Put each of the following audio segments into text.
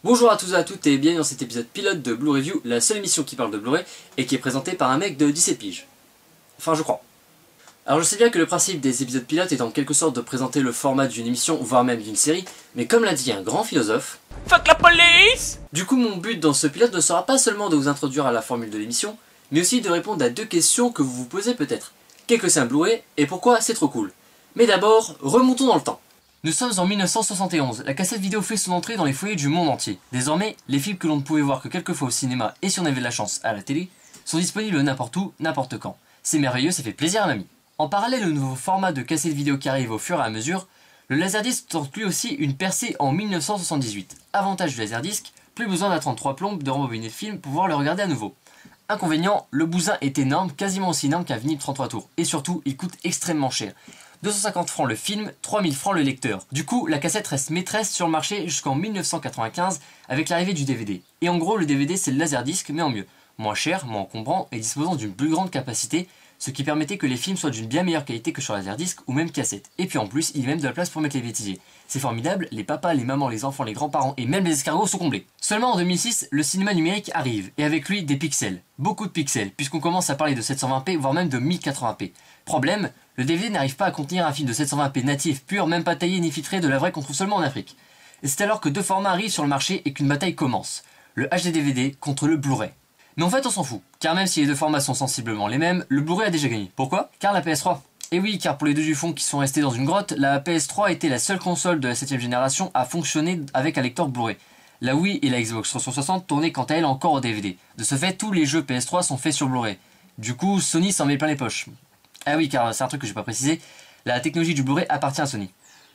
Bonjour à tous et à toutes et bienvenue dans cet épisode pilote de Blu Review, la seule émission qui parle de Blu-ray et qui est présentée par un mec de 17 piges. Enfin je crois. Alors je sais bien que le principe des épisodes pilotes est en quelque sorte de présenter le format d'une émission, voire même d'une série, mais comme l'a dit un grand philosophe, fuck la police! Du coup mon but dans ce pilote ne sera pas seulement de vous introduire à la formule de l'émission, mais aussi de répondre à deux questions que vous vous posez peut-être. Qu'est-ce que c'est un Blu-ray et pourquoi c'est trop cool? Mais d'abord, remontons dans le temps. Nous sommes en 1971, la cassette vidéo fait son entrée dans les foyers du monde entier. Désormais, les films que l'on ne pouvait voir que quelques fois au cinéma et si on avait de la chance à la télé, sont disponibles n'importe où, n'importe quand. C'est merveilleux, ça fait plaisir à mamie. En parallèle au nouveau format de cassette vidéo qui arrive au fur et à mesure, le Laserdisc tente lui aussi une percée en 1978. Avantage du Laserdisc, plus besoin d'attendre 3 plombes de rembobiner le film pour pouvoir le regarder à nouveau. Inconvénient, le bousin est énorme, quasiment aussi énorme qu'un vinyle 33 tours. Et surtout, il coûte extrêmement cher. 250 francs le film, 3000 francs le lecteur. Du coup, la cassette reste maîtresse sur le marché jusqu'en 1995 avec l'arrivée du DVD. Et en gros, le DVD c'est le Laserdisc mais en mieux. Moins cher, moins encombrant et disposant d'une plus grande capacité, ce qui permettait que les films soient d'une bien meilleure qualité que sur Laserdisc ou même cassette. Et puis en plus, il y a même de la place pour mettre les bêtisiers. C'est formidable, les papas, les mamans, les enfants, les grands-parents et même les escargots sont comblés. Seulement en 2006, le cinéma numérique arrive, et avec lui des pixels. Beaucoup de pixels, puisqu'on commence à parler de 720p, voire même de 1080p. Problème, le DVD n'arrive pas à contenir un film de 720p natif pur, même pas taillé ni filtré de la vraie qu'on trouve seulement en Afrique. Et c'est alors que deux formats arrivent sur le marché et qu'une bataille commence. Le HD-DVD contre le Blu-ray. Mais en fait on s'en fout, car même si les deux formats sont sensiblement les mêmes, le Blu-ray a déjà gagné. Pourquoi? Car la PS3. Et oui, car pour les deux du fond qui sont restés dans une grotte, la PS3 était la seule console de la 7ème génération à fonctionner avec un lecteur Blu-ray. La Wii et la Xbox 360 tournaient quant à elles encore au DVD. De ce fait, tous les jeux PS3 sont faits sur Blu-ray. Du coup, Sony s'en met plein les poches. Ah oui, car c'est un truc que j'ai pas précisé, la technologie du Blu-ray appartient à Sony.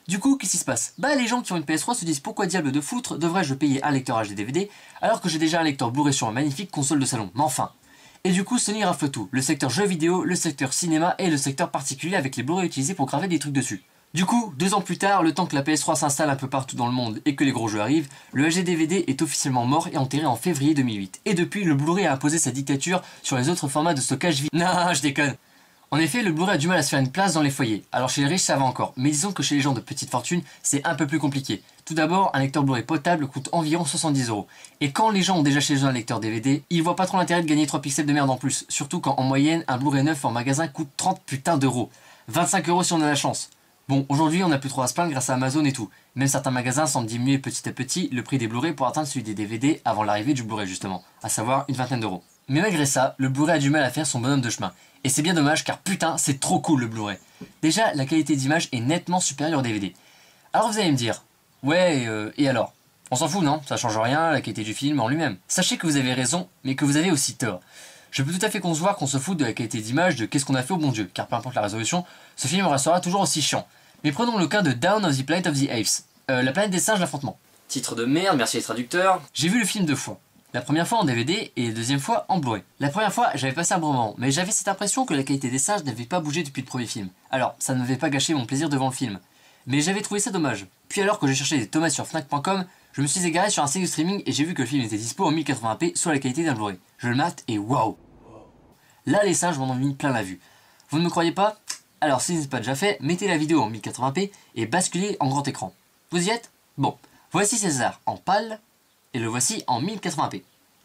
Du coup, qu'est-ce qui se passe? Bah les gens qui ont une PS3 se disent pourquoi diable de foutre devrais-je payer un lecteur HD DVD alors que j'ai déjà un lecteur Blu-ray sur ma magnifique console de salon, mais enfin. Et du coup Sony rafle tout, le secteur jeux vidéo, le secteur cinéma et le secteur particulier avec les Blu-ray utilisés pour graver des trucs dessus. Du coup, 2 ans plus tard, le temps que la PS3 s'installe un peu partout dans le monde et que les gros jeux arrivent, le HD DVD est officiellement mort et enterré en février 2008. Et depuis, le Blu-ray a imposé sa dictature sur les autres formats de stockage vidéo. Non, je déconne. En effet, le Blu-ray a du mal à se faire une place dans les foyers. Alors chez les riches ça va encore, mais disons que chez les gens de petite fortune, c'est un peu plus compliqué. Tout d'abord, un lecteur Blu-ray potable coûte environ 70 €. Et quand les gens ont déjà chez eux un lecteur DVD, ils voient pas trop l'intérêt de gagner 3 pixels de merde en plus. Surtout quand en moyenne, un Blu-ray neuf en magasin coûte 30 putains d'euros. 25 € si on a la chance. Bon, aujourd'hui on n'a plus trop à se plaindre grâce à Amazon et tout. Même certains magasins semblent diminuer petit à petit le prix des Blu-ray pour atteindre celui des DVD avant l'arrivée du Blu-ray justement, à savoir une vingtaine d'euros. Mais malgré ça, le Blu-ray a du mal à faire son bonhomme de chemin. Et c'est bien dommage car putain, c'est trop cool le Blu-ray. Déjà, la qualité d'image est nettement supérieure au DVD. Alors vous allez me dire, ouais, et alors? On s'en fout, non? Ça change rien, la qualité du film en lui-même. Sachez que vous avez raison, mais que vous avez aussi tort. Je peux tout à fait concevoir qu'on se foute de la qualité d'image, de qu'est-ce qu'on a fait au bon Dieu, car peu importe la résolution, ce film restera toujours aussi chiant. Mais prenons le cas de Dawn of the Planet of the Apes, la planète des singes, l'affrontement. Titre de merde, merci les traducteurs. J'ai vu le film 2 fois. La première fois en DVD et la deuxième fois en Blu-ray. La première fois, j'avais passé un bon moment, mais j'avais cette impression que la qualité des singes n'avait pas bougé depuis le premier film. Alors, ça ne m'avait pas gâché mon plaisir devant le film. Mais j'avais trouvé ça dommage. Puis alors que j'ai cherché des tomates sur Fnac.com, je me suis égaré sur un site de streaming et j'ai vu que le film était dispo en 1080p sur la qualité d'un Blu-ray. Je le mate et waouh! Là, les singes m'en ont mis plein la vue. Vous ne me croyez pas? Alors, si ce n'est pas déjà fait, mettez la vidéo en 1080p et basculez en grand écran. Vous y êtes? Bon, voici César en pâle. Et le voici en 1080p.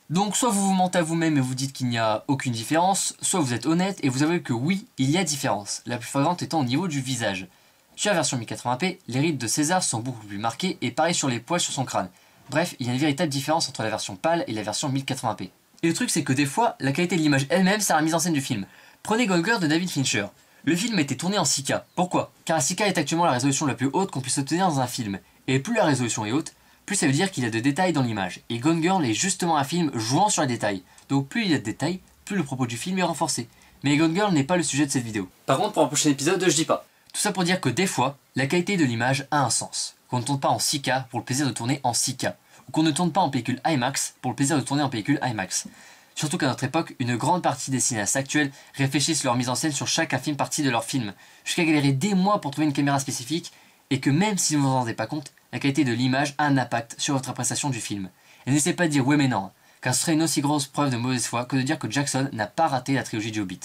Donc soit vous vous mentez à vous-même et vous dites qu'il n'y a aucune différence, soit vous êtes honnête et vous avouez que oui, il y a différence, la plus flagrante étant au niveau du visage. Sur la version 1080p, les rides de César sont beaucoup plus marquées et pareil sur les poils sur son crâne. Bref, il y a une véritable différence entre la version pâle et la version 1080p. Et le truc c'est que des fois, la qualité de l'image elle-même sert à la mise en scène du film. Prenez Gone Girl de David Fincher. Le film a été tourné en 6K. Pourquoi? Car la 6K est actuellement la résolution la plus haute qu'on puisse obtenir dans un film. Et plus la résolution est haute, plus ça veut dire qu'il y a de détails dans l'image. Et Gone Girl est justement un film jouant sur les détails. Donc plus il y a de détails, plus le propos du film est renforcé. Mais Gone Girl n'est pas le sujet de cette vidéo. Par contre, pour un prochain épisode, je dis pas. Tout ça pour dire que des fois, la qualité de l'image a un sens. Qu'on ne tourne pas en 6K pour le plaisir de tourner en 6K. Ou qu'on ne tourne pas en pellicule IMAX pour le plaisir de tourner en pellicule IMAX. Surtout qu'à notre époque, une grande partie des cinéastes actuels réfléchissent leur mise en scène sur chaque infime partie de leur film, jusqu'à galérer des mois pour trouver une caméra spécifique, et que même si vous ne vous en rendez pas compte, la qualité de l'image a un impact sur votre appréciation du film. Et n'essayez pas de dire ouais mais non, car ce serait une aussi grosse preuve de mauvaise foi que de dire que Jackson n'a pas raté la trilogie du Hobbit.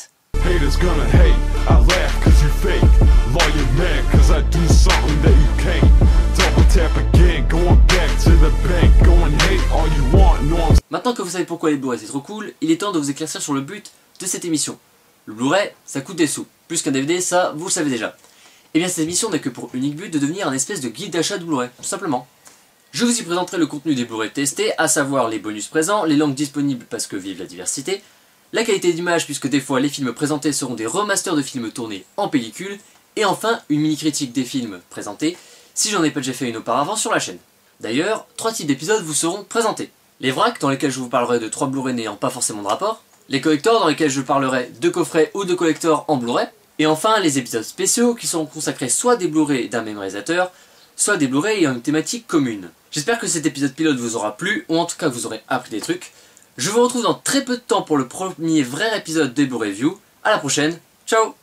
Haters gonna hate, I laugh cause you fake. Lawyer man cause I do something that you can't. Double tap again, going back to the bank, going Maintenant que vous savez pourquoi les Blu-ray c'est trop cool, il est temps de vous éclaircir sur le but de cette émission. Le Blu-ray, ça coûte des sous. Plus qu'un DVD, ça, vous le savez déjà. Et bien cette émission n'a que pour unique but de devenir un espèce de guide d'achat de Blu-ray, tout simplement. Je vous y présenterai le contenu des Blu-ray testés, à savoir les bonus présents, les langues disponibles parce que vive la diversité, la qualité d'image puisque des fois les films présentés seront des remasters de films tournés en pellicule, et enfin une mini-critique des films présentés, si j'en ai pas déjà fait une auparavant sur la chaîne. D'ailleurs, 3 types d'épisodes vous seront présentés. Les vracs, dans lesquels je vous parlerai de 3 Blu-ray n'ayant pas forcément de rapport, les collectors, dans lesquels je parlerai de coffrets ou de collectors en Blu-ray, et enfin les épisodes spéciaux qui seront consacrés soit des Blu-ray d'un même réalisateur, soit des Blu-ray ayant une thématique commune. J'espère que cet épisode pilote vous aura plu, ou en tout cas que vous aurez appris des trucs. Je vous retrouve dans très peu de temps pour le premier vrai épisode des Blu-ray Review. A la prochaine, ciao!